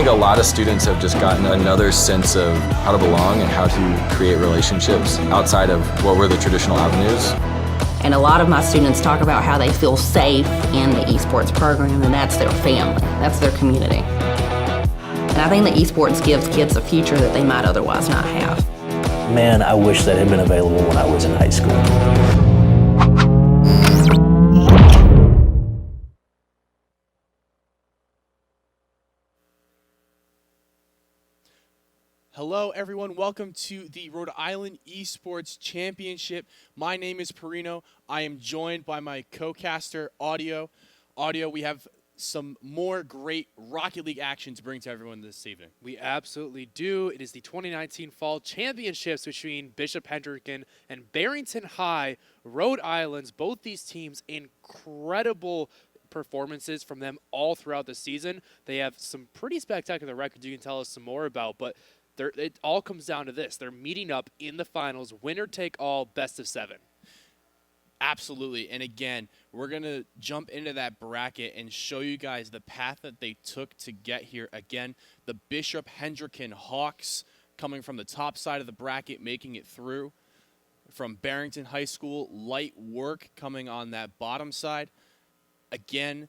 think a lot of students have just gotten another sense of how to belong and how to create relationships outside of what were the traditional avenues. And a lot of my students talk about how they feel safe in the esports program, and that's their family, that's their community. And I think that esports gives kids a future that they might otherwise not have. Man, I wish that had been available when I was in high school. Hello everyone, welcome to the Rhode Island Esports Championship. My name is Perino. I am joined by my co-caster, Audio. Audio, we have some more great Rocket League action to bring to everyone this evening. We absolutely do. It is the 2019 Fall Championships between Bishop Hendricken and Barrington High, Rhode Island. Both these teams, incredible performances from them all throughout the season. They have some pretty spectacular records you can tell us some more about, but it all comes down to this. They're meeting up in the finals, winner take all, best of 7. Absolutely. And again, we're going to jump into that bracket and show you guys the path that they took to get here. Again, the Bishop Hendricken Hawks coming from the top side of the bracket, making it through. From Barrington High School, light work coming on that bottom side. Again,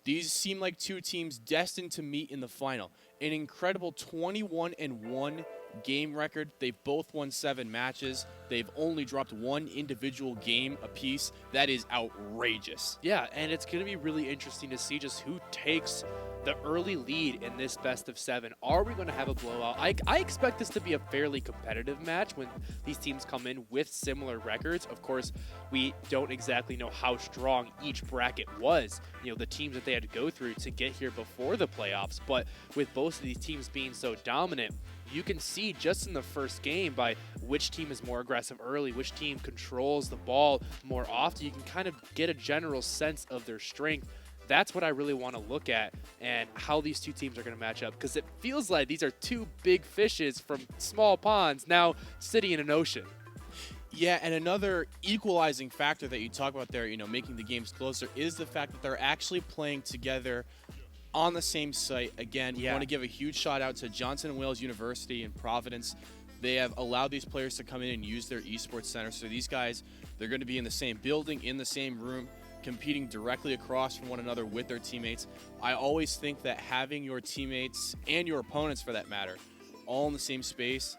these seem like two teams destined to meet in the final. An incredible 21-1 game record. They've both won 7 matches. They've only dropped 1 individual game apiece. That is outrageous. Yeah, and it's going to be really interesting to see just who takes the early lead in this best of 7. Are we going to have a blowout? I expect this to be a fairly competitive match when these teams come in with similar records. Of course, we don't exactly know how strong each bracket was, the teams that they had to go through to get here before the playoffs. But with both of these teams being so dominant, you can see just in the first game by which team is more aggressive early, which team controls the ball more often. You can kind of get a general sense of their strength. That's what I really want to look at and how these two teams are going to match up, because it feels like these are two big fishes from small ponds now sitting in an ocean. Yeah, and another equalizing factor that you talk about there, making the games closer, is the fact that they're actually playing together on the same site. Again, we want to give a huge shout out to Johnson & Wales University in Providence. They have allowed these players to come in and use their esports center. So these guys, they're going to be in the same building, in the same room, competing directly across from one another with their teammates. I always think that having your teammates and your opponents, for that matter, all in the same space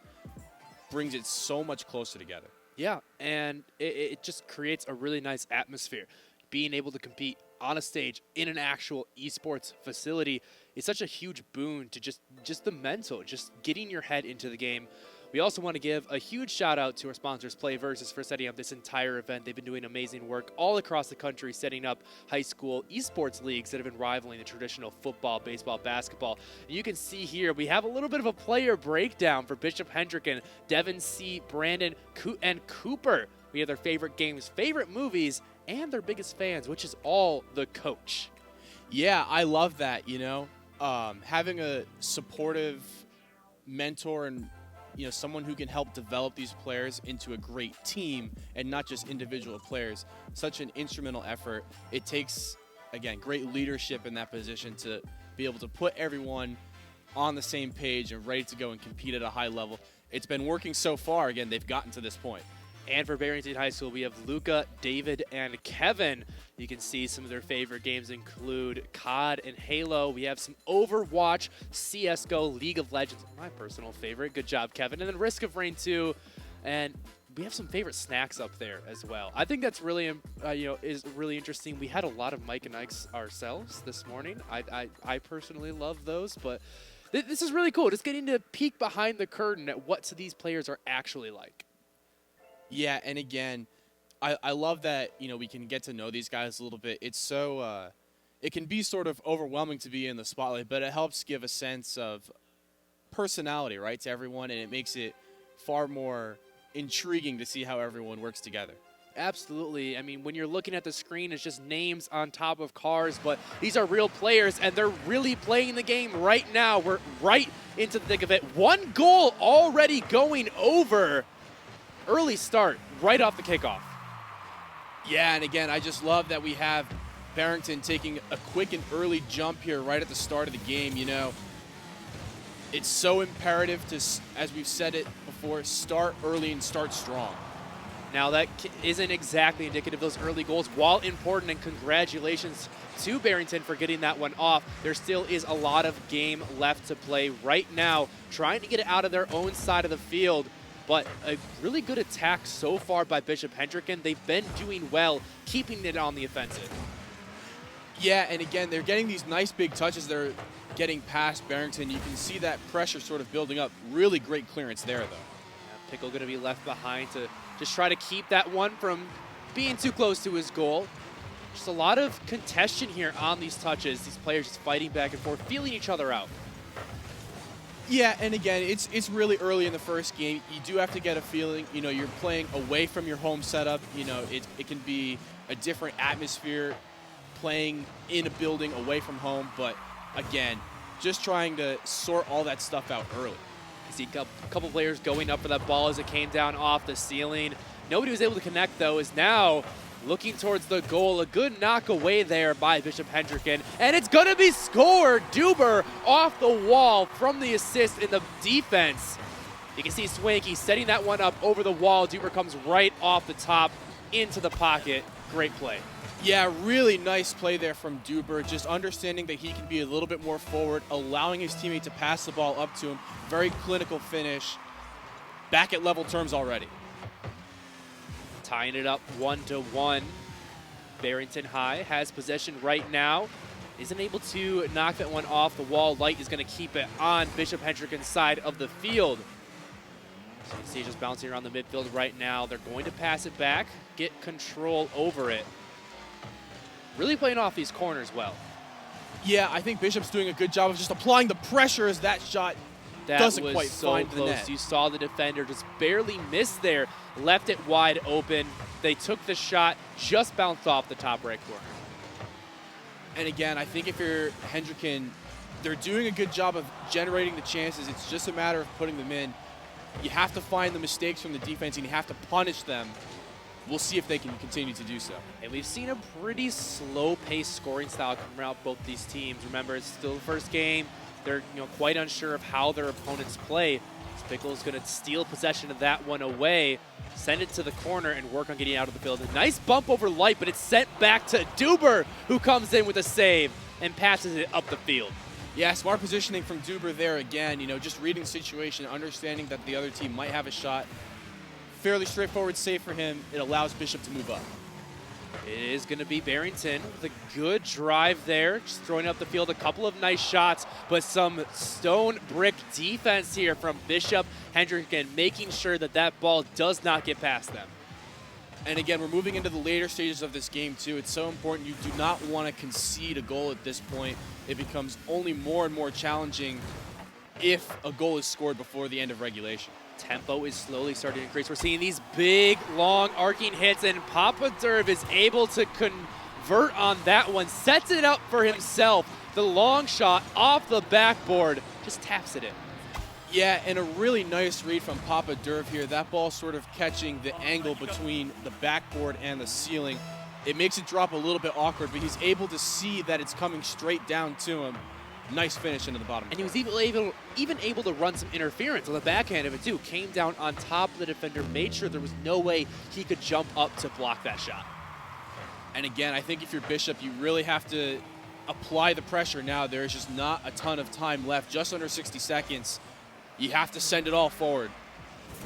brings it so much closer together. Yeah, and it just creates a really nice atmosphere. Being able to compete on a stage in an actual esports facility is such a huge boon to just the mental, just getting your head into the game. We also want to give a huge shout out to our sponsors, PlayVS, for setting up this entire event. They've been doing amazing work all across the country, setting up high school esports leagues that have been rivaling the traditional football, baseball, basketball. And you can see here, we have a little bit of a player breakdown for Bishop Hendricken, Devin C., Brandon, and Cooper. We have their favorite games, favorite movies, and their biggest fans, which is all the coach. Yeah, I love that, having a supportive mentor and someone who can help develop these players into a great team and not just individual players. Such an instrumental effort. It takes, again, great leadership in that position to be able to put everyone on the same page and ready to go and compete at a high level. It's been working so far. Again, they've gotten to this point. And for Barrington High School, we have Luca, David, and Kevin. You can see some of their favorite games include COD and Halo. We have some Overwatch, CSGO, League of Legends, my personal favorite. Good job, Kevin. And then Risk of Rain 2. And we have some favorite snacks up there as well. I think that's really, is really interesting. We had a lot of Mike and Ike's ourselves this morning. I personally love those, but this is really cool. Just getting to peek behind the curtain at what these players are actually like. Yeah, and again, I love that, we can get to know these guys a little bit. It's so, it can be sort of overwhelming to be in the spotlight, but it helps give a sense of personality, right, to everyone, and it makes it far more intriguing to see how everyone works together. Absolutely. I mean, when you're looking at the screen, it's just names on top of cars, but these are real players, and they're really playing the game right now. We're right into the thick of it. 1 goal already going over. Early start right off the kickoff. Yeah, and again, I just love that we have Barrington taking a quick and early jump here right at the start of the game. It's so imperative to, as we've said it before, start early and start strong. Now that isn't exactly indicative of those early goals. While important, and congratulations to Barrington for getting that one off, there still is a lot of game left to play right now, trying to get it out of their own side of the field. But a really good attack so far by Bishop Hendricken. They've been doing well, keeping it on the offensive. Yeah, and again, they're getting these nice big touches. They're getting past Barrington. You can see that pressure sort of building up. Really great clearance there, though. Yeah, Pickle going to be left behind to just try to keep that one from being too close to his goal. Just a lot of contention here on these touches. These players just fighting back and forth, feeling each other out. Yeah, and again, it's really early in the first game. You do have to get a feeling, you know, you're playing away from your home setup. You know, it can be a different atmosphere playing in a building away from home. But again, just trying to sort all that stuff out early. You see a couple players going up for that ball as it came down off the ceiling. Nobody was able to connect, though, is now looking towards the goal. A good knock away there by Bishop Hendricken. And it's going to be scored. Duber off the wall from the assist in the defense. You can see Swanky setting that one up over the wall. Duber comes right off the top into the pocket. Great play. Yeah, really nice play there from Duber. Just understanding that he can be a little bit more forward, allowing his teammate to pass the ball up to him. Very clinical finish. Back at level terms already. Tying it up 1-1. Barrington High has possession right now. Isn't able to knock that one off the wall. Light is going to keep it on Bishop Hendricken's side of the field. So you can see just bouncing around the midfield right now. They're going to pass it back, get control over it. Really playing off these corners well. Yeah, I think Bishop's doing a good job of just applying the pressure as that shot doesn't quite find the net. You saw the defender just barely miss there, left it wide open. They took the shot, just bounced off the top right corner. And again, I think if you're Hendricken, they're doing a good job of generating the chances. It's just a matter of putting them in. You have to find the mistakes from the defense and you have to punish them. We'll see if they can continue to do so. And we've seen a pretty slow-paced scoring style come out both these teams. Remember, it's still the first game. They're quite unsure of how their opponents play. Pickle's going to steal possession of that one away, send it to the corner, and work on getting out of the field. A nice bump over Light, but it's sent back to Duber, who comes in with a save and passes it up the field. Yeah, smart positioning from Duber there again. Just reading the situation, understanding that the other team might have a shot. Fairly straightforward save for him. It allows Bishop to move up. It is going to be Barrington with a good drive there, just throwing up the field, a couple of nice shots, but some stone brick defense here from Bishop Hendricken, making sure that that ball does not get past them. And again, we're moving into the later stages of this game too. It's so important. You do not want to concede a goal at this point. It becomes only more and more challenging if a goal is scored before the end of regulation. Tempo is slowly starting to increase. We're seeing these big, long, arcing hits, and Papa Derv is able to convert on that one. Sets it up for himself. The long shot off the backboard. Just taps it in. Yeah, and a really nice read from Papa Derv here. That ball sort of catching the angle between the backboard and the ceiling. It makes it drop a little bit awkward, but he's able to see that it's coming straight down to him. Nice finish into the bottom. And he was even able to run some interference on the backhand of it too. Came down on top of the defender, made sure there was no way he could jump up to block that shot. And again, I think if you're Bishop, you really have to apply the pressure now. There's just not a ton of time left, just under 60 seconds. You have to send it all forward.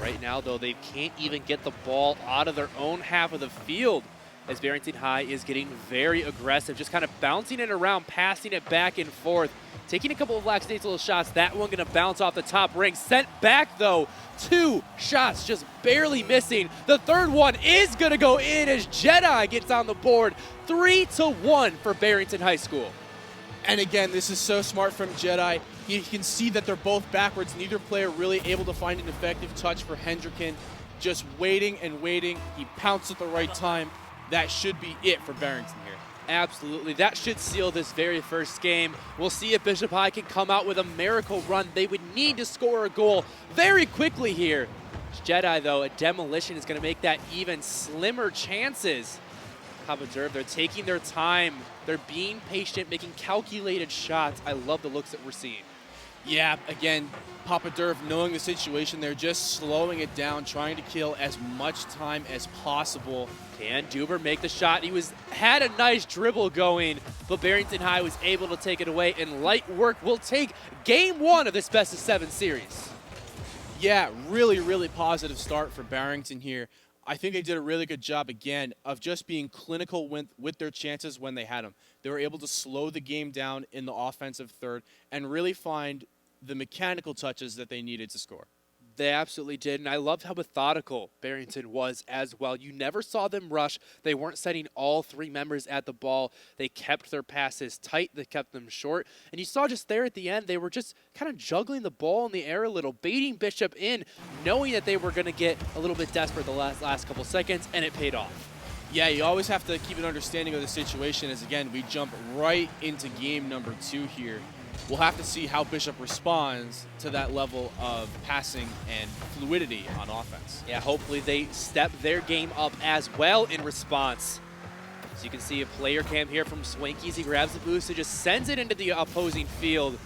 Right now, though, they can't even get the ball out of their own half of the field, as Barrington High is getting very aggressive, just kind of bouncing it around, passing it back and forth, taking a couple of lackadaisical shots. That one going to bounce off the top ring. Sent back, though. 2 shots just barely missing. The third one is going to go in as Jedi gets on the board. 3-1 for Barrington High School. And again, this is so smart from Jedi. You can see that they're both backwards. Neither player really able to find an effective touch for Hendricken. Just waiting and waiting. He pounced at the right time. That should be it for Barrington here. Absolutely. That should seal this very first game. We'll see if Bishop High can come out with a miracle run. They would need to score a goal very quickly here. Jedi, though, a demolition is going to make that even slimmer chances. Papa Derv, they're taking their time. They're being patient, making calculated shots. I love the looks that we're seeing. Yeah, again, Papa Derv knowing the situation, they're just slowing it down, trying to kill as much time as possible. Can Duber make the shot? He had a nice dribble going, but Barrington High was able to take it away, and light work will take game 1 of this best of 7 series. Yeah, really, really positive start for Barrington here. I think they did a really good job, again, of just being clinical with their chances when they had them. They were able to slow the game down in the offensive third and really find the mechanical touches that they needed to score. They absolutely did, and I loved how methodical Barrington was as well. You never saw them rush. They weren't setting all 3 members at the ball. They kept their passes tight. They kept them short. And you saw just there at the end, they were just kind of juggling the ball in the air a little, baiting Bishop in, knowing that they were going to get a little bit desperate the last couple seconds, and it paid off. Yeah, you always have to keep an understanding of the situation as, again, we jump right into game number 2 here. We'll have to see how Bishop responds to that level of passing and fluidity on offense. Yeah, hopefully they step their game up as well in response. So you can see a player cam here from Swankies. He grabs the boost and just sends it into the opposing field.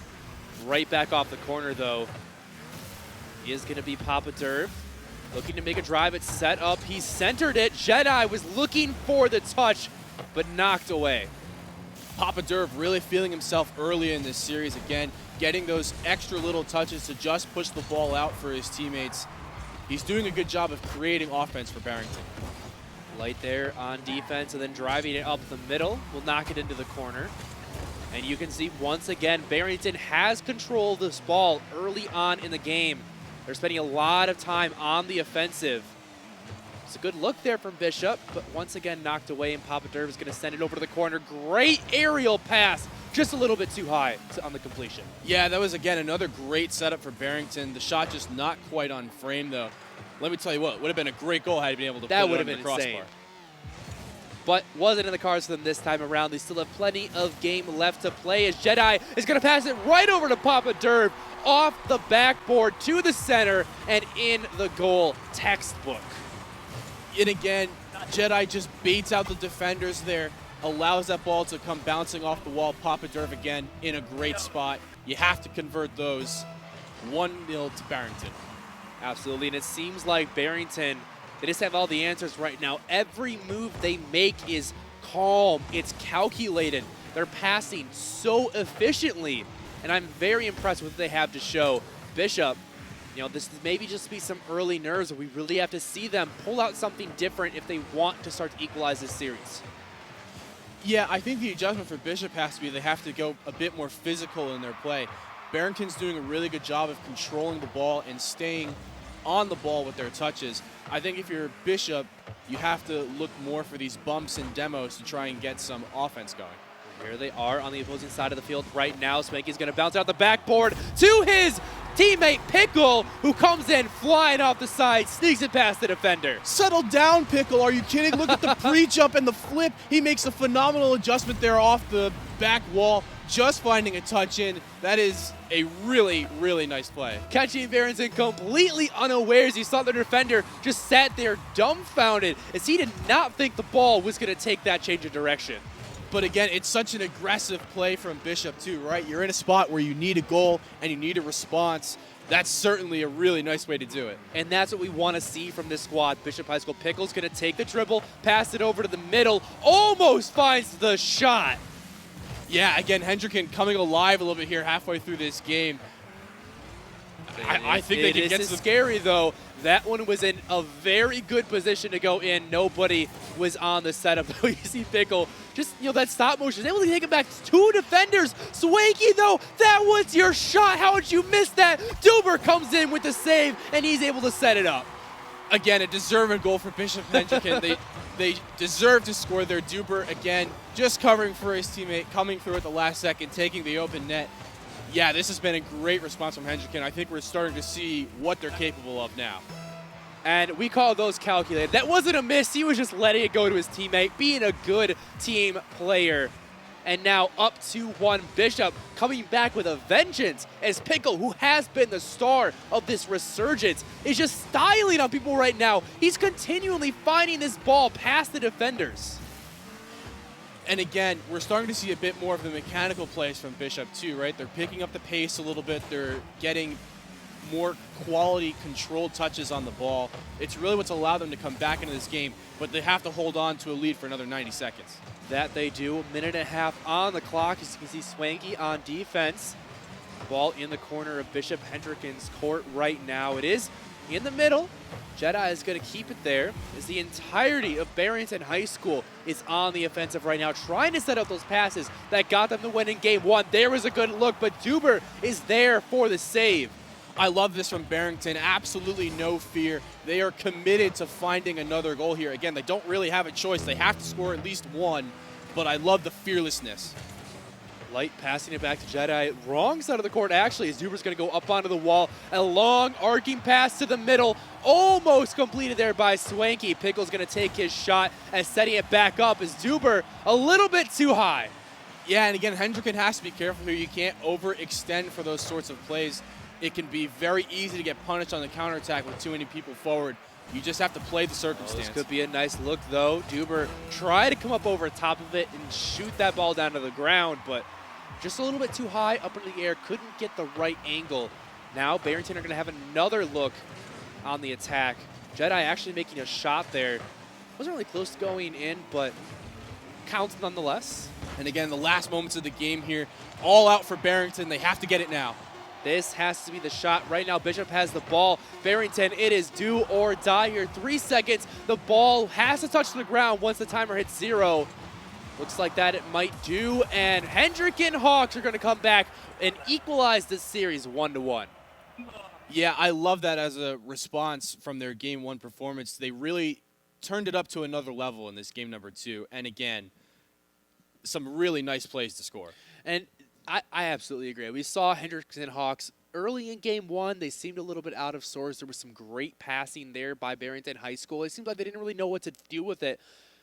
Right back off the corner, though. He is going to be Papa Derv. Looking to make a drive. It's set up. He centered it. Jedi was looking for the touch, but knocked away. Papa Derv really feeling himself early in this series, again, getting those extra little touches to just push the ball out for his teammates. He's doing a good job of creating offense for Barrington. Light there on defense and then driving it up the middle. Will knock it into the corner. And you can see once again, Barrington has control of this ball early on in the game. They're spending a lot of time on the offensive. It's a good look there from Bishop, but once again knocked away, and Papa Derv is going to send it over to the corner. Great aerial pass, just a little bit too high on the completion. Yeah, that was, again, another great setup for Barrington. The shot just not quite on frame, though. Let me tell you what, would have been a great goal had he been able to put it on the crossbar. Insane. But wasn't in the cards for them this time around. They still have plenty of game left to play as Jedi is going to pass it right over to Papa Derv, off the backboard to the center and in the goal. Textbook. And again, Jedi just baits out the defenders there, allows that ball to come bouncing off the wall. Papa Derv again in a great spot. You have to convert those. 1-0 to Barrington. Absolutely, and it seems like Barrington, they just have all the answers right now. Every move they make is calm, it's calculated. They're passing so efficiently, and I'm very impressed with what they have to show. Bishop, you know, this maybe just be some early nerves, but we really have to see them pull out something different if they want to start to equalize this series. Yeah, I think the adjustment for Bishop has to be they have to go a bit more physical in their play. Barrington's doing a really good job of controlling the ball and staying on the ball with their touches. I think if you're Bishop, you have to look more for these bumps and demos to try and get some offense going. Here they are on the opposing side of the field right now. Spanky's going to bounce out the backboard to his teammate Pickle, who comes in flying off the side, sneaks it past the defender. Settle down, Pickle. Are you kidding? Look at the pre-jump and the flip. He makes a phenomenal adjustment there off the back wall, just finding a touch in. That is a really, really nice play. Catching Barrington completely unawares. You saw the defender just sat there dumbfounded as he did not think the ball was going to take that change of direction. But again, it's such an aggressive play from Bishop too, right? You're in a spot where you need a goal and you need a response. That's certainly a really nice way to do it. And that's what we want to see from this squad. Bishop High School Pickle's going to take the dribble, pass it over to the middle, almost finds the shot. Yeah, again, Hendricken coming alive a little bit here halfway through this game. I think they can get some... scary, though. That one was in a very good position to go in. Nobody was on the setup. You see Pickle, just, you know, that stop motion, able to take it back. 2 defenders. Swanky, though, that was your shot. How would you miss that? Duber comes in with the save, and he's able to set it up. Again, a deserving goal for Bishop Hendricken. They deserve to score there. Duber, again, just covering for his teammate, coming through at the last second, taking the open net. Yeah, this has been a great response from Hendricken. I think we're starting to see what they're capable of now. And we call those calculated. That wasn't a miss. He was just letting it go to his teammate, being a good team player. And now up 2-1. Bishop coming back with a vengeance as Pickle, who has been the star of this resurgence, is just styling on people right now. He's continually finding this ball past the defenders. And again, we're starting to see a bit more of the mechanical plays from Bishop too, right? They're picking up the pace a little bit. They're getting more quality controlled touches on the ball. It's really what's allowed them to come back into this game, but they have to hold on to a lead for another 90 seconds. That they do. A minute and a half on the clock. As you can see, Swanky on defense. Ball in the corner of Bishop Hendricken's court right now. It is in the middle. Jedi is going to keep it there as the entirety of Barrington High School is on the offensive right now, trying to set up those passes that got them the win in game one. There was a good look, but Duber is there for the save. I love this from Barrington. Absolutely no fear. They are committed to finding another goal here. Again, they don't really have a choice. They have to score at least one, but I love the fearlessness. Light passing it back to Jedi. Wrong side of the court, actually, as Duber's going to go up onto the wall. A long arcing pass to the middle. Almost completed there by Swanky. Pickle's going to take his shot as setting it back up as Duber a little bit too high. Yeah, and again, Hendricken has to be careful here. You can't overextend for those sorts of plays. It can be very easy to get punished on the counterattack with too many people forward. You just have to play the circumstance. This could be a nice look, though. Duber tried to come up over top of it and shoot that ball down to the ground, but just a little bit too high up in the air. Couldn't get the right angle. Now Barrington are going to have another look on the attack. Jedi actually making a shot there. Wasn't really close to going in, but counts nonetheless. And again, the last moments of the game here, all out for Barrington. They have to get it now. This has to be the shot. Right now, Bishop has the ball. Barrington, it is do or die here. 3 seconds. The ball has to touch the ground once the timer hits 0. Looks like that it might do. And Hendricken Hawks are going to come back and equalize this series 1-1. Yeah, I love that as a response from their game 1 performance. They really turned it up to another level in this game number 2. And again, some really nice plays to score. And I absolutely agree. We saw Hendricken Hawks early in game 1. They seemed a little bit out of sorts. There was some great passing there by Barrington High School. It seemed like they didn't really know what to do with it.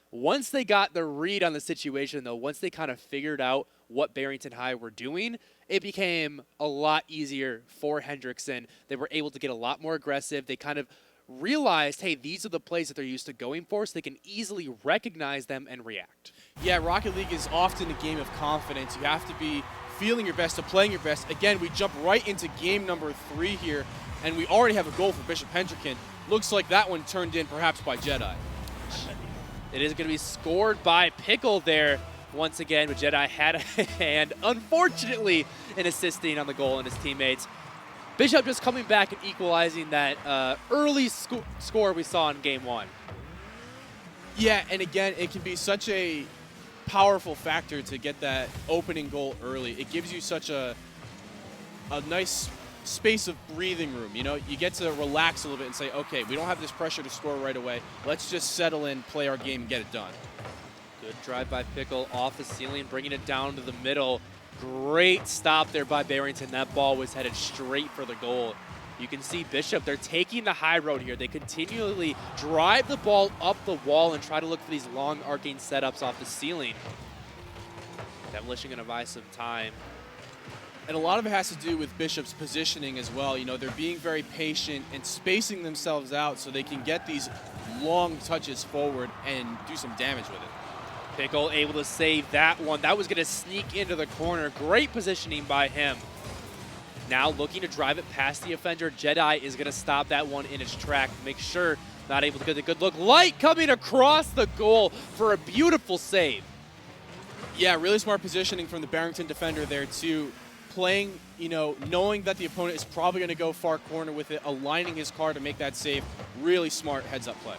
Once they got the read on the situation, though, once they kind of figured out what Barrington High were doing, it became a lot easier for Hendrickson. They were able to get a lot more aggressive. They kind of realized, hey, these are the plays that they're used to going for, so they can easily recognize them and react. Yeah, Rocket League is often a game of confidence. You have to be feeling your best, to playing your best. Again, we jump right into game number 3 here, and we already have a goal for Bishop Hendricken. Looks like that one turned in perhaps by Jedi. It is going to be scored by Pickle there once again, but Jedi had a hand, unfortunately, in assisting on the goal and his teammates. Bishop just coming back and equalizing that early score we saw in game 1. Yeah, and again, it can be such a powerful factor to get that opening goal early. It gives you such a nice space of breathing room. You know, you get to relax a little bit and say, okay, we don't have this pressure to score right away. Let's just settle in, play our game, and get it done. Good drive by Pickle off the ceiling, bringing it down to the middle. Great stop there by Barrington. That ball was headed straight for the goal. You can see Bishop, they're taking the high road here. They continually drive the ball up the wall and try to look for these long arcing setups off the ceiling. Demolition going to buy some time. And a lot of it has to do with Bishop's positioning as well. You know, they're being very patient and spacing themselves out so they can get these long touches forward and do some damage with it. Pickle able to save that one. That was going to sneak into the corner. Great positioning by him. Now looking to drive it past the offender. Jedi is going to stop that one in its track. Make sure not able to get a good look. Light coming across the goal for a beautiful save. Yeah, really smart positioning from the Barrington defender there too. Playing, you know, knowing that the opponent is probably going to go far corner with it, aligning his car to make that save. Really smart heads-up play.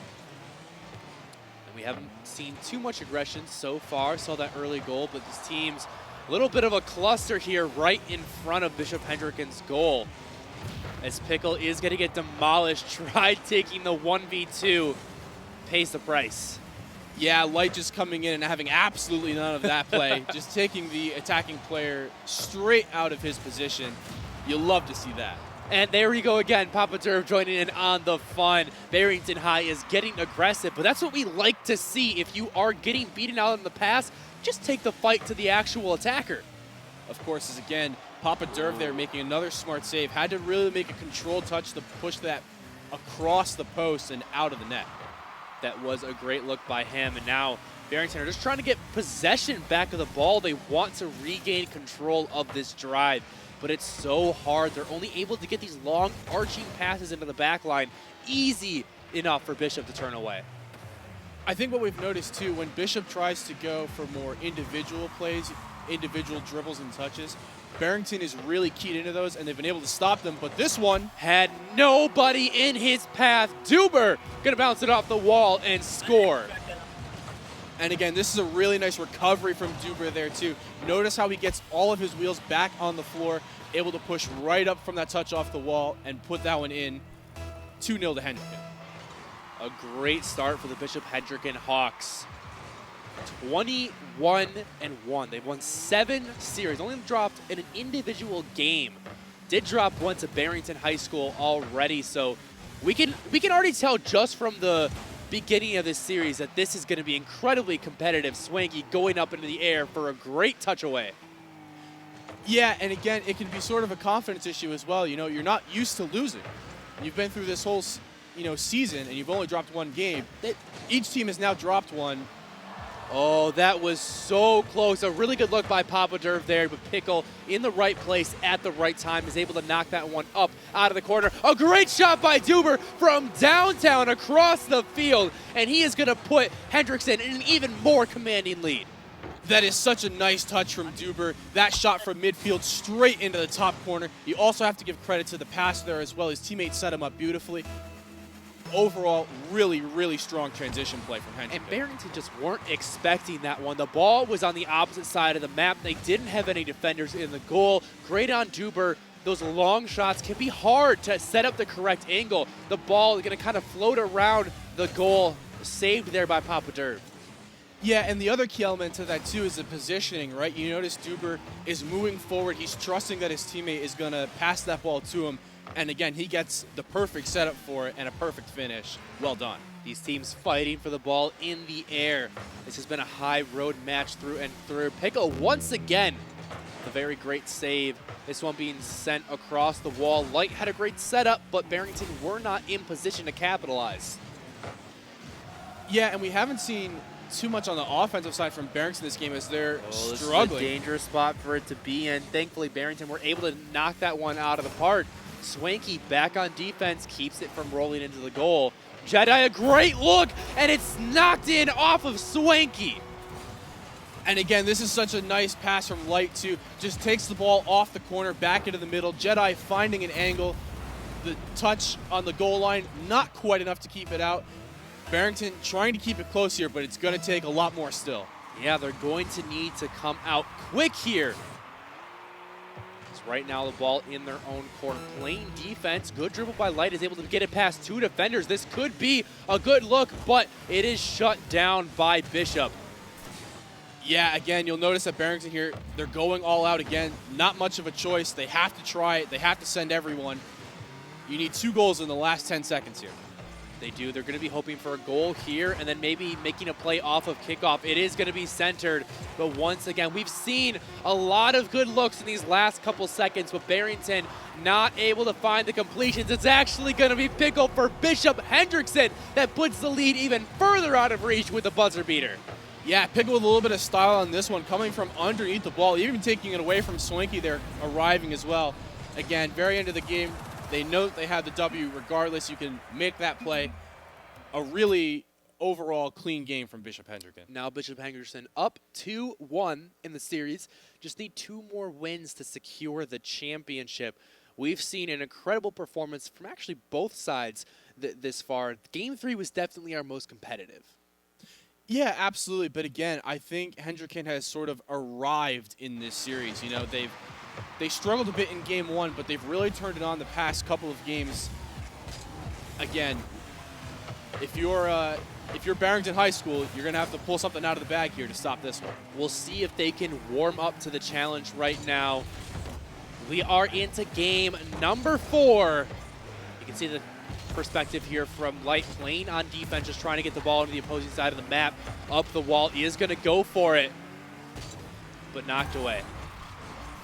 And we haven't seen too much aggression so far. Saw that early goal, but this team's a little bit of a cluster here right in front of Bishop Hendricken's goal. As Pickle is going to get demolished. Tried taking the 1v2. Pays the price. Yeah, Light just coming in and having absolutely none of that play. Just taking the attacking player straight out of his position. You love to see that. And there we go again. Papa Durv joining in on the fun. Barrington High is getting aggressive, but that's what we like to see. If you are getting beaten out in the pass, just take the fight to the actual attacker. Of course, as again, Papa Durv there making another smart save. Had to really make a controlled touch to push that across the post and out of the net. That was a great look by him. And now Barrington are just trying to get possession back of the ball. They want to regain control of this drive, but it's so hard. They're only able to get these long arching passes into the back line. Easy enough for Bishop to turn away. I think what we've noticed too, when Bishop tries to go for more individual plays, individual dribbles and touches, Barrington is really keyed into those, and they've been able to stop them. But this one had nobody in his path. Duber gonna bounce it off the wall and score. And again, this is a really nice recovery from Duber there too. Notice how he gets all of his wheels back on the floor, able to push right up from that touch off the wall and put that one in. 2-0 to Hendricken. A great start for the Bishop Hendricken Hawks. 21-1. They've won 7 series, only dropped in an individual game. Did drop one to Barrington High School already, so we can already tell just from the beginning of this series that this is going to be incredibly competitive. Swanky going up into the air for a great touch away. Yeah, and again, it can be sort of a confidence issue as well. You know, you're not used to losing. You've been through this whole, season, and you've only dropped one game. Each team has now dropped one. Oh, that was so close. A really good look by Papa Derv there, but Pickle in the right place at the right time is able to knock that one up out of the corner. A great shot by Duber from downtown across the field, and he is going to put Hendrickson in an even more commanding lead. That is such a nice touch from Duber. That shot from midfield straight into the top corner. You also have to give credit to the pass there as well. His teammates set him up beautifully. Overall, really, really strong transition play from Hendricken. And Barrington just weren't expecting that one. The ball was on the opposite side of the map. They didn't have any defenders in the goal. Great on Duber. Those long shots can be hard to set up the correct angle. The ball is going to kind of float around the goal. Saved there by Papa Derv. Yeah, and the other key element to that too is the positioning, right? You notice Duber is moving forward. He's trusting that his teammate is going to pass that ball to him. And again, he gets the perfect setup for it and a perfect finish. Well done. These teams fighting for the ball in the air. This has been a high road match through and through. Pickle once again, a very great save. This one being sent across the wall. Light had a great setup, but Barrington were not in position to capitalize. Yeah, and we haven't seen too much on the offensive side from Barrington this game as they're struggling. This is a dangerous spot for it to be in. Thankfully, Barrington were able to knock that one out of the park. Swanky back on defense, keeps it from rolling into the goal. Jedi, a great look, and it's knocked in off of Swanky. And again, this is such a nice pass from Light too. Just takes the ball off the corner, back into the middle. Jedi finding an angle. The touch on the goal line, not quite enough to keep it out. Barrington trying to keep it close here, but it's going to take a lot more still. Yeah, they're going to need to come out quick here. Right now, the ball in their own corner. Playing defense. Good dribble by Light. Is able to get it past 2 defenders. This could be a good look, but it is shut down by Bishop. Yeah, again, you'll notice that Barrington here, they're going all out again. Not much of a choice. They have to try it. They have to send everyone. You need 2 goals in the last 10 seconds here. They do. They're going to be hoping for a goal here and then maybe making a play off of kickoff. It is going to be centered, but once again, we've seen a lot of good looks in these last couple seconds, but Barrington not able to find the completions. It's actually going to be Pickle for Bishop Hendrickson that puts the lead even further out of reach with the buzzer beater. Yeah, Pickle with a little bit of style on this one, coming from underneath the ball, even taking it away from Swanky there, arriving as well. Again, very end of the game. They know that they have the W regardless. You can make that play. A really overall clean game from Bishop Hendricken. Now Bishop Hendrickson up 2-1 in the series. Just need 2 more wins to secure the championship. We've seen an incredible performance from actually both sides this far. Game 3 was definitely our most competitive. Yeah, absolutely. But again, I think Hendricken has sort of arrived in this series. You know, they struggled a bit in game 1, but they've really turned it on the past couple of games. Again, if you're Barrington High School, you're going to have to pull something out of the bag here to stop this one. We'll see if they can warm up to the challenge right now. We are into game number 4. You can see the perspective here from Light playing on defense, just trying to get the ball into the opposing side of the map. Up the wall, he is going to go for it, but knocked away.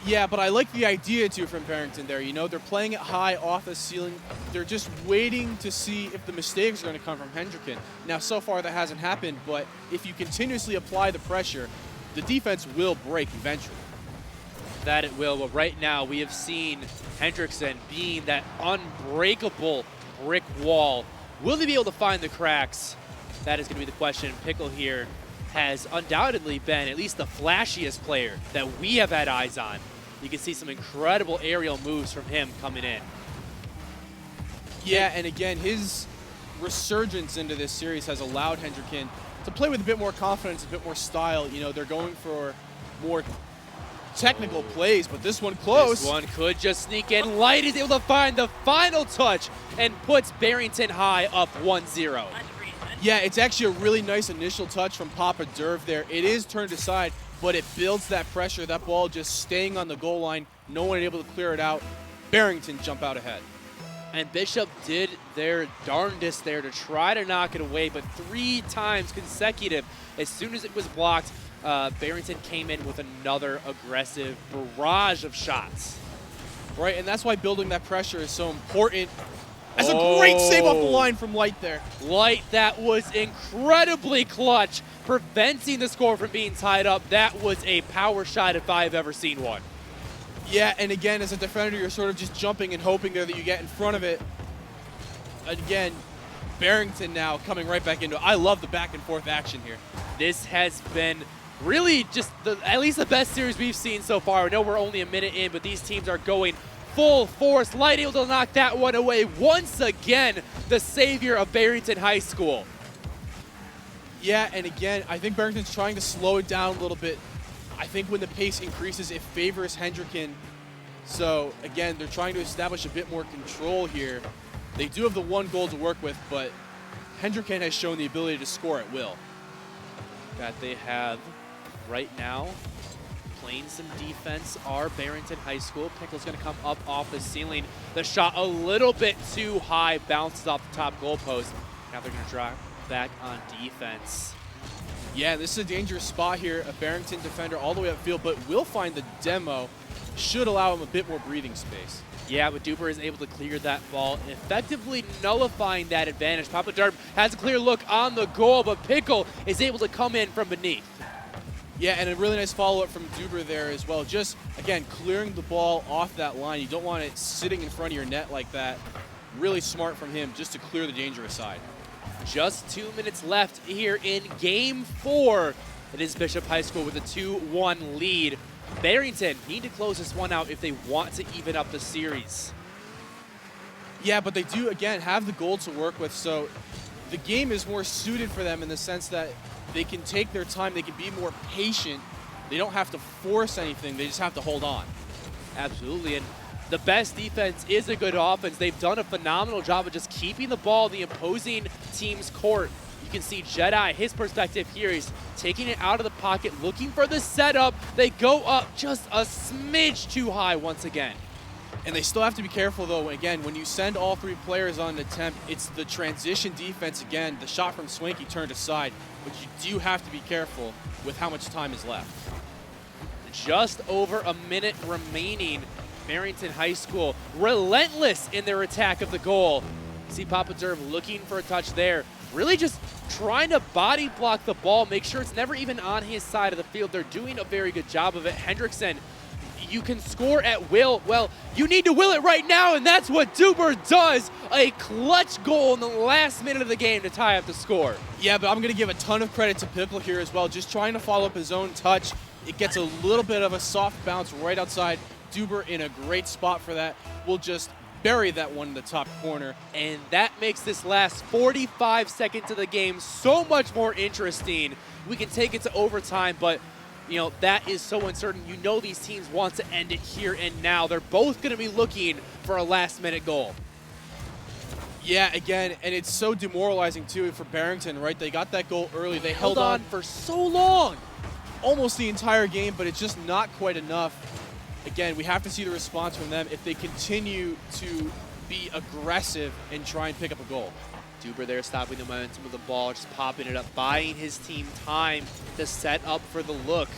Yeah, but I like the idea, too, from Barrington there. You know, they're playing it high off the ceiling. They're just waiting to see if the mistakes are going to come from Hendricken. Now, so far, that hasn't happened, but if you continuously apply the pressure, the defense will break eventually. That it will, but right now we have seen Hendrickson being that unbreakable brick wall. Will they be able to find the cracks? That is going to be the question. Pickle here has undoubtedly been at least the flashiest player that we have had eyes on. You can see some incredible aerial moves from him coming in. Yeah, and again, his resurgence into this series has allowed Hendricken to play with a bit more confidence, a bit more style. You know, they're going for more technical plays, but this one close. This one could just sneak in. Light is able to find the final touch and puts Barrington High up 1-0. Yeah, it's actually a really nice initial touch from Papa Derv there. It is turned aside, but it builds that pressure. That ball just staying on the goal line. No one able to clear it out. Barrington jump out ahead. And Bishop did their darndest there to try to knock it away, but 3 times consecutive, as soon as it was blocked, Barrington came in with another aggressive barrage of shots. Right, and that's why building that pressure is so important. That's a great save off the line from Light there. Light, that was incredibly clutch, preventing the score from being tied up. That was a power shot if I've ever seen one. Yeah, and again, as a defender, you're sort of just jumping and hoping there that you get in front of it. Again, Barrington now coming right back into it. I love the back and forth action here. This has been really just at least the best series we've seen so far. I know we're only a minute in, but these teams are going full force. Light able to knock that one away. Once again, the savior of Barrington High School. Yeah, and again, I think Barrington's trying to slow it down a little bit. I think when the pace increases, it favors Hendricken. So again, they're trying to establish a bit more control here. They do have the 1 goal to work with, but Hendricken has shown the ability to score at will. That they have right now playing some defense are Barrington High School. Pickle's going to come up off the ceiling. The shot a little bit too high, bounces off the top goalpost. Now they're going to drop back on defense. Yeah, this is a dangerous spot here. A Barrington defender all the way upfield, but will find the demo. Should allow him a bit more breathing space. Yeah, but Duper is able to clear that ball, effectively nullifying that advantage. Papa Derb has a clear look on the goal, but Pickle is able to come in from beneath. Yeah, and a really nice follow-up from Duber there as well. Just, again, clearing the ball off that line. You don't want it sitting in front of your net like that. Really smart from him just to clear the dangerous side. Just 2 minutes left here in Game 4. It is Bishop High School with a 2-1 lead. Barrington need to close this one out if they want to even up the series. Yeah, but they do, again, have the goal to work with, so the game is more suited for them in the sense that they can take their time, they can be more patient. They don't have to force anything, they just have to hold on. Absolutely, and the best defense is a good offense. They've done a phenomenal job of just keeping the ball in the opposing team's court. You can see Jedi, his perspective here, he's taking it out of the pocket, looking for the setup. They go up just a smidge too high once again. And they still have to be careful, though. Again, when you send all 3 players on an attempt, it's the transition defense again. The shot from Swanky turned aside, but you do have to be careful with how much time is left. Just over a minute remaining. Barrington High School relentless in their attack of the goal. See Papa Derv looking for a touch there. Really just trying to body block the ball, make sure it's never even on his side of the field. They're doing a very good job of it. Hendrickson, you can score at will. Well, you need to will it right now, and that's what Duber does. A clutch goal in the last minute of the game to tie up the score. Yeah, but I'm going to give a ton of credit to Pickle here as well. Just trying to follow up his own touch. It gets a little bit of a soft bounce right outside. Duber in a great spot for that. Will just bury that one in the top corner. And that makes this last 45 seconds of the game so much more interesting. We can take it to overtime, but you know, that is so uncertain. You know these teams want to end it here and now. They're both going to be looking for a last-minute goal. Yeah, again, and it's so demoralizing, too, for Barrington, right? They got that goal early. They held on for so long. Almost the entire game, but it's just not quite enough. Again, we have to see the response from them if they continue to be aggressive and try and pick up a goal. Duber there stopping the momentum of the ball, just popping it up, buying his team time to set up for the look.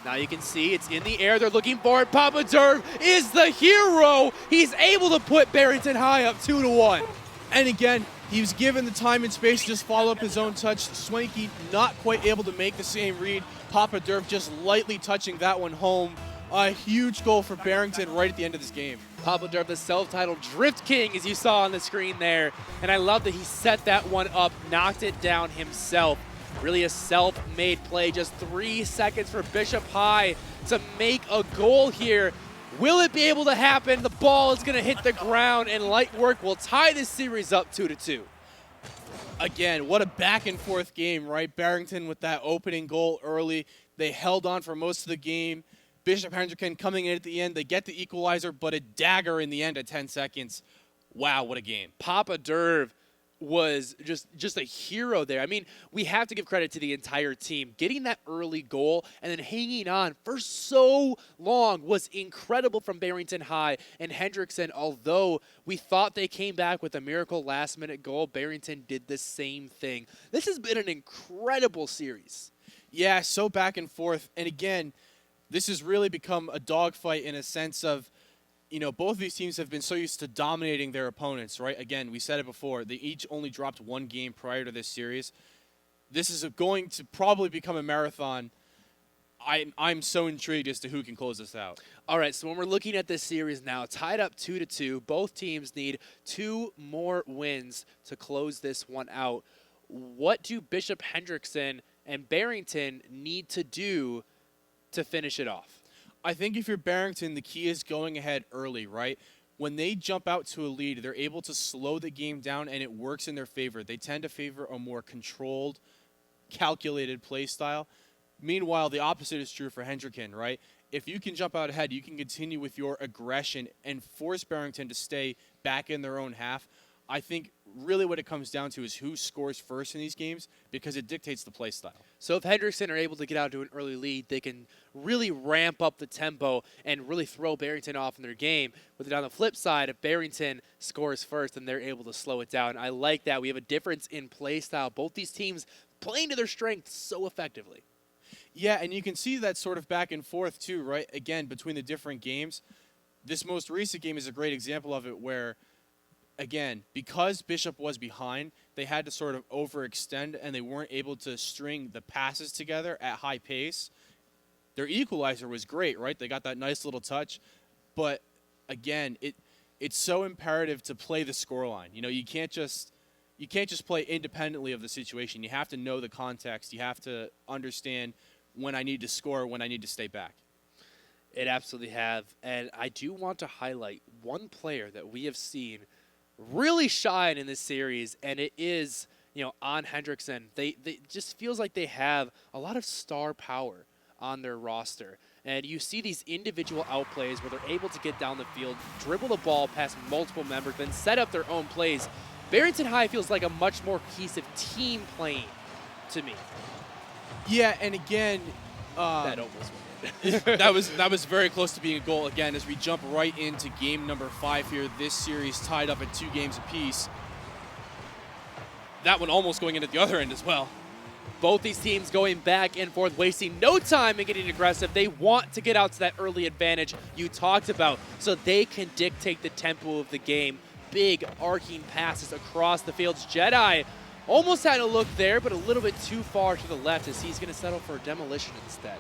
Now you can see it's in the air. They're looking for it. Papa Derv is the hero. He's able to put Barrington High up 2-1. And again, he was given the time and space to just follow up his own touch. Swanky not quite able to make the same read. Papa Derv just lightly touching that one home. A huge goal for Barrington right at the end of this game. Papa Derv, the self-titled Drift King, as you saw on the screen there. And I love that he set that one up, knocked it down himself. Really a self-made play. Just 3 seconds for Bishop High to make a goal here. Will it be able to happen? The ball is going to hit the ground, and light work will tie this series up 2-2. Again, what a back and forth game, right? Barrington with that opening goal early. They held on for most of the game. Bishop Hendricken coming in at the end. They get the equalizer, but a dagger in the end at 10 seconds. Wow, what a game. Papa Derv was just a hero there. I mean, we have to give credit to the entire team. Getting that early goal and then hanging on for so long was incredible from Barrington High and Hendrickson. Although we thought they came back with a miracle last-minute goal, Barrington did the same thing. This has been an incredible series. Yeah, so back and forth. And again, this has really become a dogfight in a sense of, you know, both of these teams have been so used to dominating their opponents, right? Again, we said it before. They each only dropped 1 game prior to this series. This is going to probably become a marathon. I'm so intrigued as to who can close this out. All right, so when we're looking at this series now, tied up 2-2, both teams need 2 more wins to close this one out. What do Bishop Hendrickson and Barrington need to do to finish it off? I think if you're Barrington, the key is going ahead early, right? When they jump out to a lead, they're able to slow the game down, and it works in their favor. They tend to favor a more controlled, calculated play style. Meanwhile, the opposite is true for Hendricken, right? If you can jump out ahead, you can continue with your aggression and force Barrington to stay back in their own half. I think really what it comes down to is who scores first in these games, because it dictates the play style. So if Hendrickson are able to get out to an early lead, they can really ramp up the tempo and really throw Barrington off in their game. But then on the flip side, if Barrington scores first, then they're able to slow it down. I like that. We have a difference in play style. Both these teams playing to their strengths so effectively. Yeah, and you can see that sort of back and forth too, right? Again, between the different games. This most recent game is a great example of it where, again, because Bishop was behind, they had to sort of overextend, and they weren't able to string the passes together at high pace. Their equalizer was great, right? They got that nice little touch. But, again, it's so imperative to play the scoreline. You know, you can't just play independently of the situation. You have to know the context. You have to understand when I need to score, when I need to stay back. It absolutely have. And I do want to highlight one player that we have seen really shine in this series, and it is, you know, on Hendrickson. They just feels like they have a lot of star power on their roster. And you see these individual outplays where they're able to get down the field, dribble the ball past multiple members, then set up their own plays. Barrington High feels like a much more cohesive team playing to me. Yeah, and again, That almost went in. that was very close to being a goal again as we jump right into game number 5 here. This series tied up at 2 games apiece. That one almost going in at the other end as well. Both these teams going back and forth, wasting no time and getting aggressive. They want to get out to that early advantage you talked about so they can dictate the tempo of the game. Big arcing passes across the fields. Jedi almost had a look there, but a little bit too far to the left as he's going to settle for a demolition instead.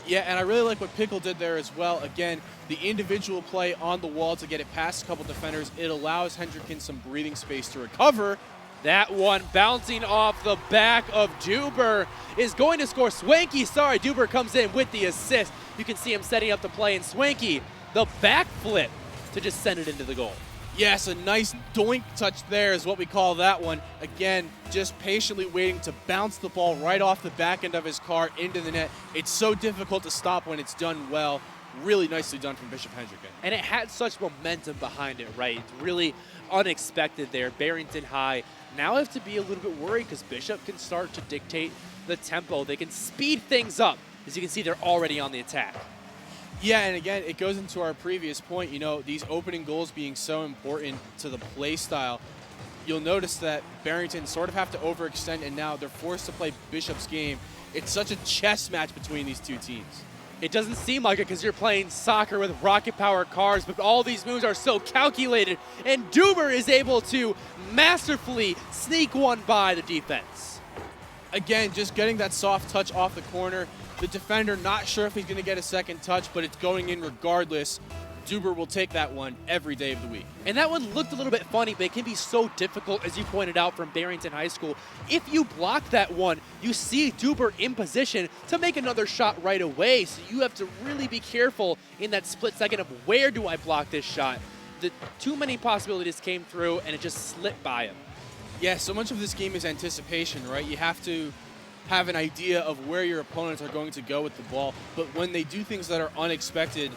Yeah, and I really like what Pickle did there as well. Again, the individual play on the wall to get it past a couple defenders. It allows Hendricken some breathing space to recover. That one bouncing off the back of Duber is going to score. Swanky, sorry, Duber comes in with the assist. You can see him setting up the play, and Swanky, the backflip to just send it into the goal. Yes, a nice doink touch there is what we call that one. Again, just patiently waiting to bounce the ball right off the back end of his car into the net. It's so difficult to stop when it's done well. Really nicely done from Bishop Hendricken. And it had such momentum behind it, right? Really unexpected there. Barrington High now have to be a little bit worried because Bishop can start to dictate the tempo. They can speed things up. As you can see, they're already on the attack. Yeah, and again, it goes into our previous point, you know, these opening goals being so important to the play style. You'll notice that Barrington sort of have to overextend, and now they're forced to play Bishop's game. It's such a chess match between these two teams. It doesn't seem like it because you're playing soccer with rocket-powered cars, but all these moves are so calculated, and Duber is able to masterfully sneak one by the defense. Again, just getting that soft touch off the corner. The defender not sure if he's going to get a second touch, but it's going in regardless. Duber will take that one every day of the week. And that one looked a little bit funny, but it can be so difficult, as you pointed out, from Barrington High School. If you block that one, you see Duber in position to make another shot right away. So you have to really be careful in that split second of where do I block this shot. Too many possibilities came through, and it just slipped by him. Yeah, so much of this game is anticipation, right? You have to have an idea of where your opponents are going to go with the ball, but when they do things that are unexpected,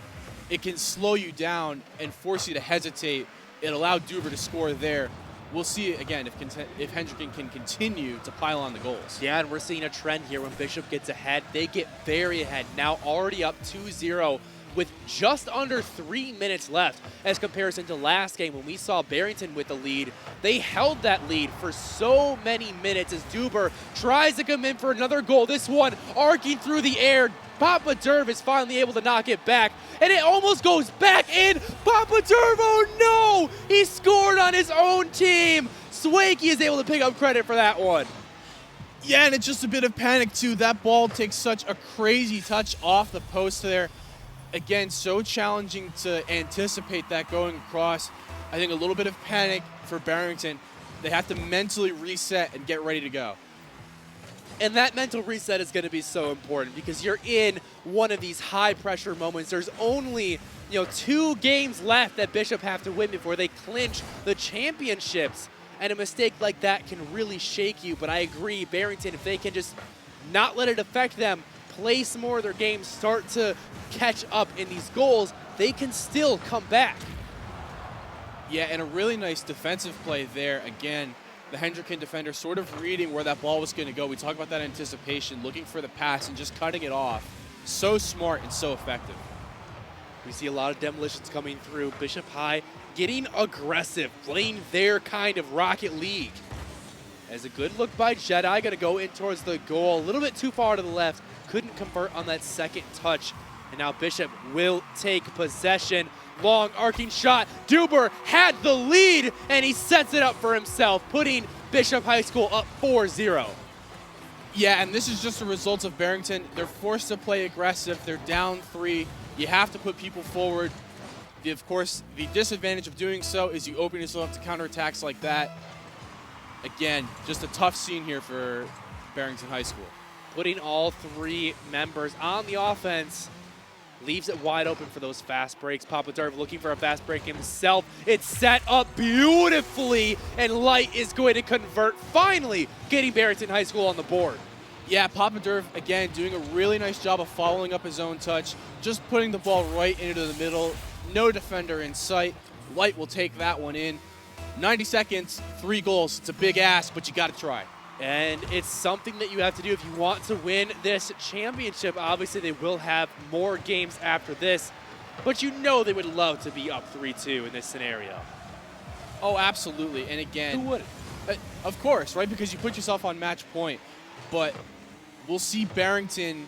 it can slow you down and force you to hesitate. It allowed Duber to score there. We'll see again if Hendricken can continue to pile on the goals. Yeah, and we're seeing a trend here. When Bishop gets ahead, they get very ahead. Now already up 2-0 with just under 3 minutes left, as comparison to last game when we saw Barrington with the lead. They held that lead for so many minutes as Duber tries to come in for another goal. This one arcing through the air. Papa Derv is finally able to knock it back, and it almost goes back in. Papa Derv, oh no! He scored on his own team. Swakey is able to pick up credit for that one. Yeah, and it's just a bit of panic too. That ball takes such a crazy touch off the post there. Again, so challenging to anticipate that going across. I think a little bit of panic for Barrington. They have to mentally reset and get ready to go. And that mental reset is going to be so important because you're in one of these high-pressure moments. There's only 2 games left that Bishop have to win before they clinch the championships. And a mistake like that can really shake you. But I agree, Barrington, if they can just not let it affect them, play some more of their games, start to catch up in these goals, they can still come back. Yeah, and a really nice defensive play there. Again, the Hendricken defender sort of reading where that ball was going to go. We talk about that anticipation, looking for the pass and just cutting it off. So smart and so effective. We see a lot of demolitions coming through. Bishop High getting aggressive, playing their kind of Rocket League. As a good look by Jedi, going to go in towards the goal. A little bit too far to the left. Couldn't convert on that second touch. And now Bishop will take possession. Long arcing shot. Duber had the lead, and he sets it up for himself, putting Bishop High School up 4-0. Yeah, and this is just a result of Barrington. They're forced to play aggressive. They're down 3. You have to put people forward. Of course, the disadvantage of doing so is you open yourself up to counterattacks like that. Again, just a tough scene here for Barrington High School. Putting all 3 members on the offense leaves it wide open for those fast breaks. Papa Derv looking for a fast break himself. It's set up beautifully, and Light is going to convert, finally getting Barrington High School on the board. Yeah, Papa Derv, again, doing a really nice job of following up his own touch, just putting the ball right into the middle. No defender in sight. Light will take that one in. 90 seconds, 3 goals. It's a big ask, but you got to try. And it's something that you have to do if you want to win this championship. Obviously, they will have more games after this, but you know they would love to be up 3-2 in this scenario. Oh, absolutely. And again, Who wouldn't? Of course, right? Because you put yourself on match point. But we'll see Barrington,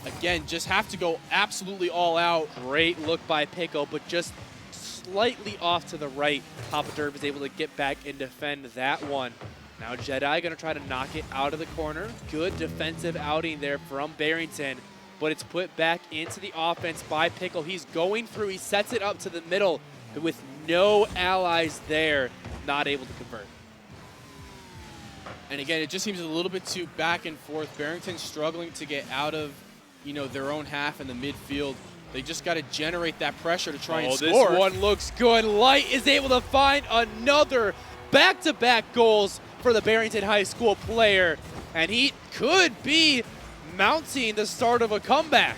again, just have to go absolutely all out. Great look by Pickle, but just slightly off to the right. Papa Derv is able to get back and defend that one. Now Jedi going to try to knock it out of the corner. Good defensive outing there from Barrington, but it's put back into the offense by Pickle. He's going through. He sets it up to the middle, but with no allies there, not able to convert. And again, it just seems a little bit too back and forth. Barrington's struggling to get out of, their own half in the midfield. They just got to generate that pressure to try and score. This one looks good. Light is able to find another back-to-back goals for the Barrington High School player, and he could be mounting the start of a comeback.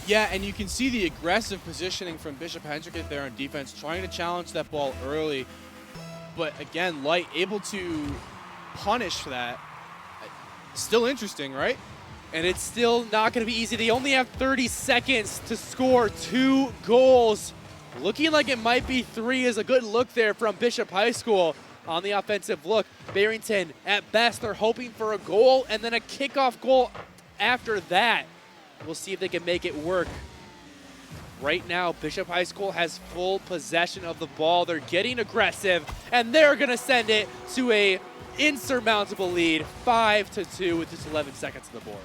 Yeah, and you can see the aggressive positioning from Bishop Hendricken there on defense, trying to challenge that ball early. But again, Light able to punish that. Still interesting, right? And it's still not going to be easy. They only have 30 seconds to score 2 goals. Looking like it might be 3 is a good look there from Bishop High School. On the offensive look, Barrington, at best, they're hoping for a goal and then a kickoff goal after that. We'll see if they can make it work. Right now, Bishop High School has full possession of the ball. They're getting aggressive, and they're going to send it to a insurmountable lead, 5-2 with just 11 seconds on the board.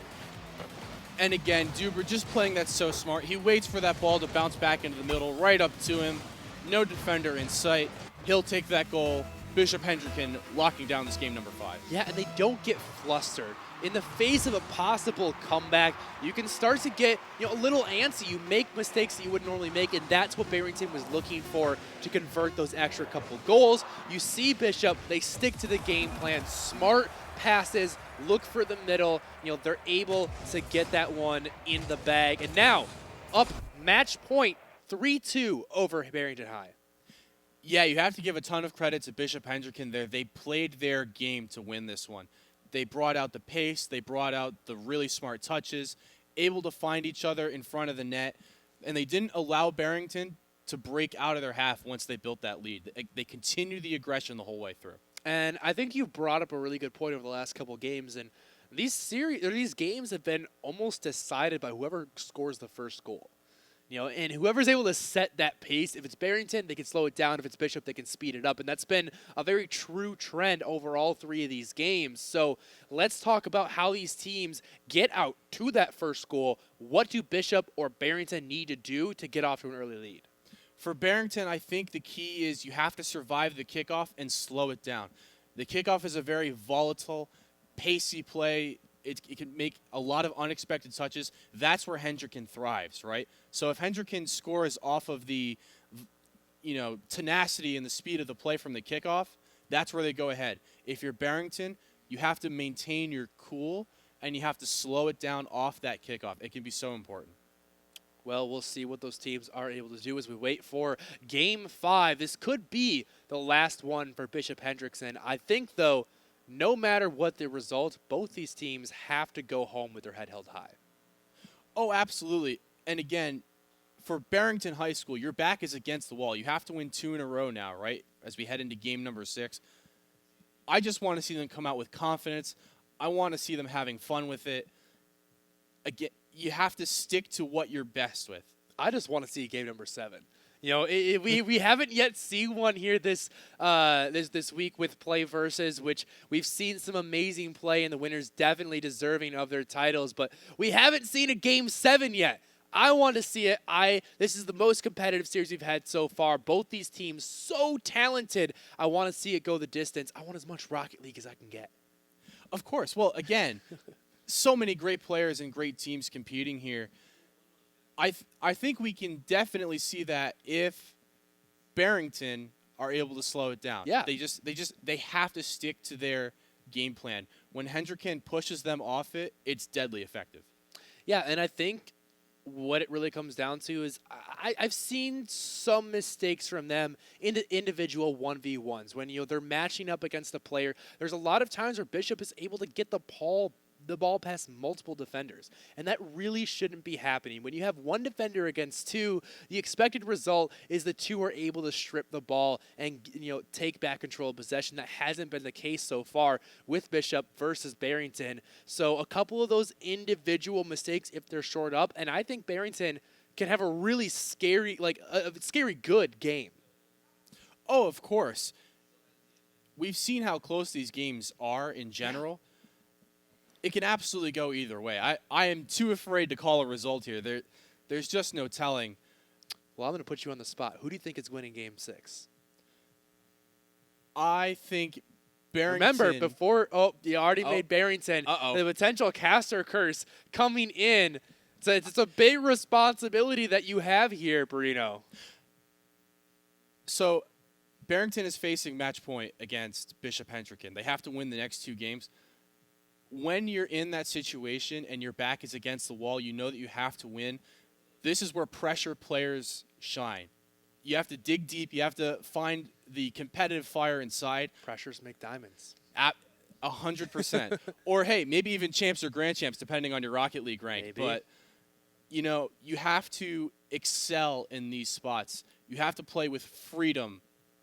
And again, Duber just playing that so smart. He waits for that ball to bounce back into the middle, right up to him. No defender in sight. He'll take that goal. Bishop Hendricken locking down this game number 5. Yeah, and they don't get flustered. In the face of a possible comeback, you can start to get a little antsy. You make mistakes that you wouldn't normally make, and that's what Barrington was looking for to convert those extra couple goals. You see Bishop, they stick to the game plan. Smart passes, look for the middle. They're able to get that one in the bag. And now, up match point, 3-2 over Barrington High. Yeah, you have to give a ton of credit to Bishop Hendricken there. They played their game to win this one. They brought out the pace. They brought out the really smart touches, able to find each other in front of the net, and they didn't allow Barrington to break out of their half once they built that lead. They continued the aggression the whole way through. And I think you brought up a really good point over the last couple games, and these games have been almost decided by whoever scores the first goal. And whoever's able to set that pace, if it's Barrington, they can slow it down. If it's Bishop, they can speed it up. And that's been a very true trend over all 3 of these games. So let's talk about how these teams get out to that first goal. What do Bishop or Barrington need to do to get off to an early lead? For Barrington, I think the key is you have to survive the kickoff and slow it down. The kickoff is a very volatile, pacey play. It can make a lot of unexpected touches. That's where Hendricken thrives, right? So if Hendricken scores off of the, tenacity and the speed of the play from the kickoff, that's where they go ahead. If you're Barrington, you have to maintain your cool, and you have to slow it down off that kickoff. It can be so important. Well, we'll see what those teams are able to do as we wait for Game 5. This could be the last one for Bishop Hendricken. I think, though, no matter what the result, both these teams have to go home with their head held high. Oh, absolutely. And again, for Barrington High School, your back is against the wall. You have to win 2 in a row now, right, as we head into game number 6. I just want to see them come out with confidence. I want to see them having fun with it. Again, you have to stick to what you're best with. I just want to see game number 7. We haven't yet seen one here this week with Play Versus, which we've seen some amazing play, and the winners definitely deserving of their titles, but we haven't seen a Game 7 yet. I want to see it. This is the most competitive series we've had so far. Both these teams so talented. I want to see it go the distance. I want as much Rocket League as I can get. Of course. Well, again, so many great players and great teams competing here. I think we can definitely see that if Barrington are able to slow it down. Yeah. They have to stick to their game plan. When Hendricken pushes them off it, it's deadly effective. Yeah, and I think what it really comes down to is I've seen some mistakes from them in the individual 1v1s when they're matching up against the player. There's a lot of times where Bishop is able to get the ball past multiple defenders, and that really shouldn't be happening. When you have 1 defender against 2, the expected result is the 2 are able to strip the ball and take back control of possession. That hasn't been the case so far with Bishop versus Barrington. So a couple of those individual mistakes if they're short up, and I think Barrington can have a really scary, a scary good game. Oh, of course. We've seen how close these games are in general. It can absolutely go either way. I am too afraid to call a result here. There's just no telling. Well, I'm going to put you on the spot. Who do you think is winning Game 6? I think Barrington. Remember, before you already made Barrington. The potential caster curse coming in. So it's a big responsibility that you have here, Burrino. So Barrington is facing match point against Bishop Hendricken. They have to win the next 2 games. When you're in that situation and your back is against the wall, you know that you have to win. This is where pressure players shine. You have to dig deep. You have to find the competitive fire inside. Pressures make diamonds. 100%. Or, hey, maybe even champs or grand champs, depending on your Rocket League rank. Maybe. But, you have to excel in these spots. You have to play with freedom,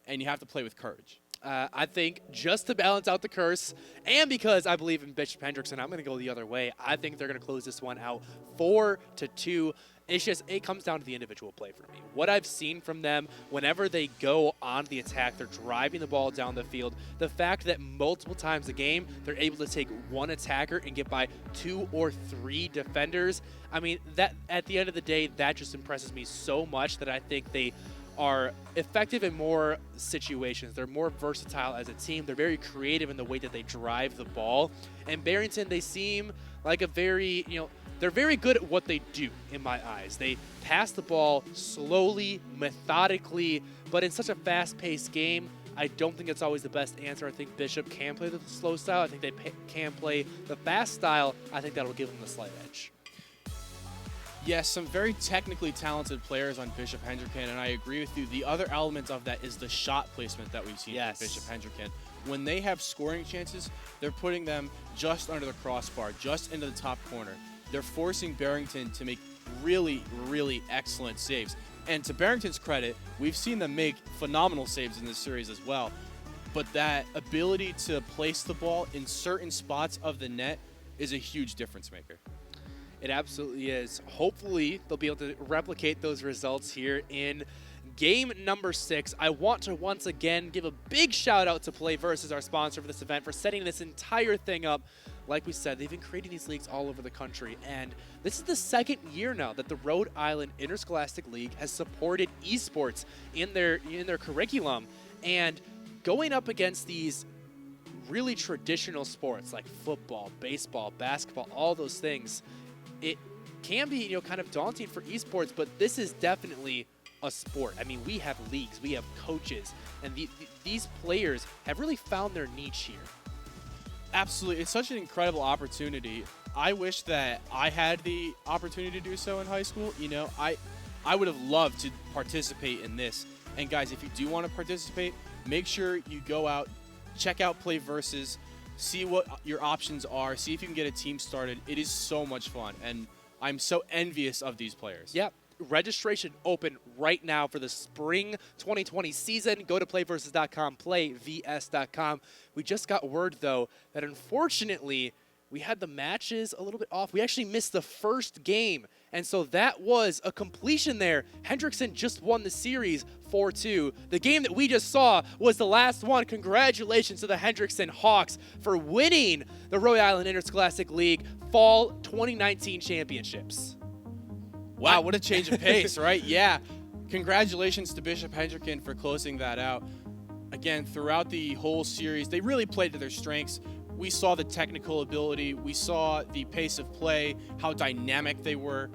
and you have to play with courage. I think just to balance out the curse, and because I believe in Bishop Hendrickson, I'm going to go the other way. I think they're going to close this one out 4-2. It comes down to the individual play for me. What I've seen from them, whenever they go on the attack, they're driving the ball down the field. The fact that multiple times a game, they're able to take one attacker and get by 2 or 3 defenders. I mean, that at the end of the day, that just impresses me so much that I think they are effective in more situations. They're more versatile as a team. They're very creative in the way that they drive the ball. And Barrington, they seem like a very, they're very good at what they do in my eyes. They pass the ball slowly, methodically, but in such a fast-paced game, I don't think it's always the best answer. I think Bishop can play the slow style. I think they can play the fast style. I think that'll give them the slight edge. Yes, some very technically talented players on Bishop Hendricken, and I agree with you. The other element of that is the shot placement that we've seen from Bishop Hendricken. When they have scoring chances, they're putting them just under the crossbar, just into the top corner. They're forcing Barrington to make really, really excellent saves. And to Barrington's credit, we've seen them make phenomenal saves in this series as well. But that ability to place the ball in certain spots of the net is a huge difference maker. It absolutely is. Hopefully, they'll be able to replicate those results here in game number 6. I want to once again give a big shout out to PlayVS, our sponsor for this event, for setting this entire thing up. Like we said, they've been creating these leagues all over the country, and this is the 2nd year now that the Rhode Island Interscholastic League has supported esports in their curriculum. And going up against these really traditional sports like football, baseball, basketball, all those things, it can be, kind of daunting for esports, but this is definitely a sport. I mean, we have leagues, we have coaches, and these players have really found their niche here. Absolutely. It's such an incredible opportunity. I wish that I had the opportunity to do so in high school. I would have loved to participate in this. And guys, if you do want to participate, make sure you go out, check out PlayVS, see what your options are, see if you can get a team started. It is so much fun, and I'm so envious of these players. Yep. Registration open right now for the spring 2020 season. Go to playvs.com, playvs.com. We just got word, though, that unfortunately we had the matches a little bit off. We actually missed the first game, and so that was a completion there. Hendrickson just won the series 4-2. The game that we just saw was the last one. Congratulations to the Hendrickson Hawks for winning the Rhode Island Interscholastic League Fall 2019 Championships. Wow, what a change of pace, right? Yeah. Congratulations to Bishop Hendricken for closing that out. Again, throughout the whole series, they really played to their strengths. We saw the technical ability. We saw the pace of play, how dynamic they were.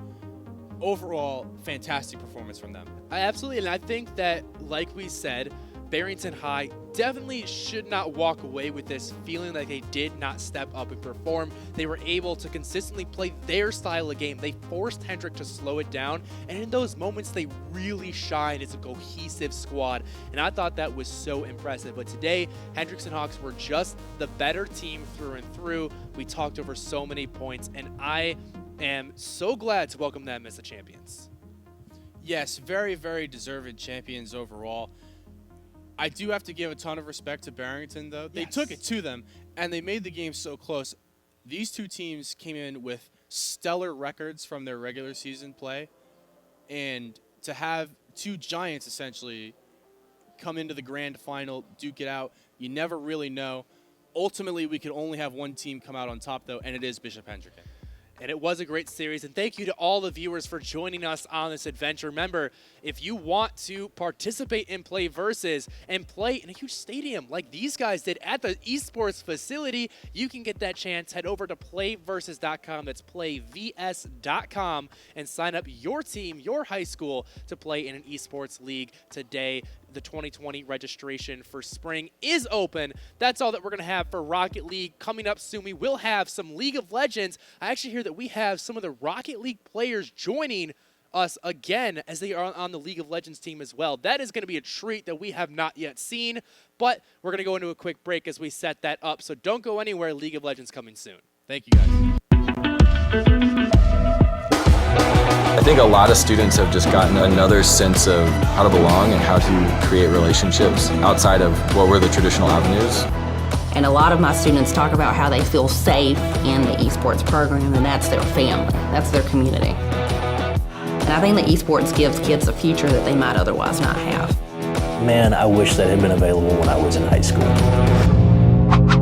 Overall, fantastic performance from them. Absolutely, and I think that, like we said, Barrington High definitely should not walk away with this feeling like they did not step up and perform. They were able to consistently play their style of game. They forced Hendrick to slow it down, and in those moments, they really shined as a cohesive squad, and I thought that was so impressive. But today, Hendrickson Hawks were just the better team through and through. We talked over so many points, and I am so glad to welcome them as the champions. Yes, very, very deserved champions overall. I do have to give a ton of respect to Barrington, though. They took it to them, and they made the game so close. These two teams came in with stellar records from their regular season play, and to have two giants, essentially, come into the grand final, duke it out, you never really know. Ultimately, we could only have one team come out on top, though, and it is Bishop Hendricken. And it was a great series, and thank you to all the viewers for joining us on this adventure. Remember, if you want to participate in PlayVS and play in a huge stadium like these guys did at the eSports facility, you can get that chance. Head over to playvs.com, that's playvs.com, and sign up your team, your high school, to play in an eSports league today. The 2020 registration for spring is open. That's all that we're going to have for Rocket League. Coming up soon, we will have some League of Legends. I actually hear that we have some of the Rocket League players joining us again as they are on the League of Legends team as well. That is going to be a treat that we have not yet seen, but we're going to go into a quick break as we set that up. So don't go anywhere. League of Legends coming soon. Thank you, guys. I think a lot of students have just gotten another sense of how to belong and how to create relationships outside of what were the traditional avenues. And a lot of my students talk about how they feel safe in the eSports program, and that's their family, that's their community. And I think that eSports gives kids a future that they might otherwise not have. Man, I wish that had been available when I was in high school.